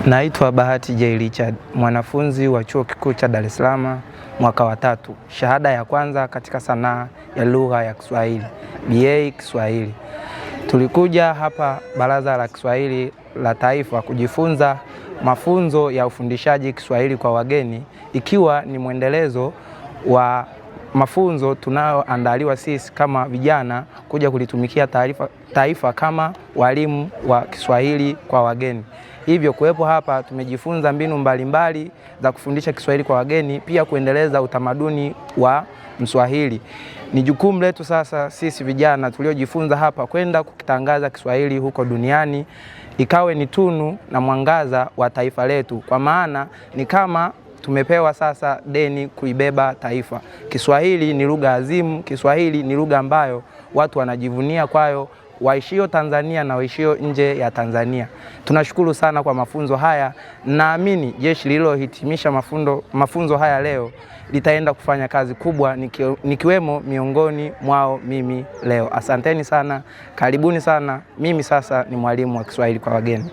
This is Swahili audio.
Naitwa Bahati J. Richard, mwanafunzi wa Chuo Kikuu cha Dar es Salaam mwaka wa 3, shahada ya kwanza katika sanaa ya lugha ya Kiswahili, BA Kiswahili. Tulikuja hapa Baraza la Kiswahili la Taifa kujifunza mafunzo ya ufundishaji Kiswahili kwa wageni, ikiwa ni mwendelezo wa mafunzo tunayoandaliwa sisi kama vijana kuja kulitumikia taifa kama walimu wa Kiswahili kwa wageni. Hivyo kuwepo hapa tumejifunza mbinu mbalimbali za kufundisha Kiswahili kwa wageni, pia kuendeleza utamaduni wa Mswahili. Ni jukumu letu sasa sisi vijana tuliojifunza hapa kwenda kukitangaza Kiswahili huko duniani, ikawe ni tunu na mwangaza wa taifa letu, kwa maana ni kama tumepewa sasa deni kuibeba taifa. Kiswahili ni lugha azimu, Kiswahili ni lugha ambayo watu wanajivunia kwayo, waishio Tanzania na waishio nje ya Tanzania. Tunashukuru sana kwa mafunzo haya. Naamini jeshi lililohitimisha mafunzo haya leo litaenda kufanya kazi kubwa, nikiwemo miongoni mwao mimi leo. Asanteni sana, karibuni sana. Mimi sasa ni mwalimu wa Kiswahili kwa wageni.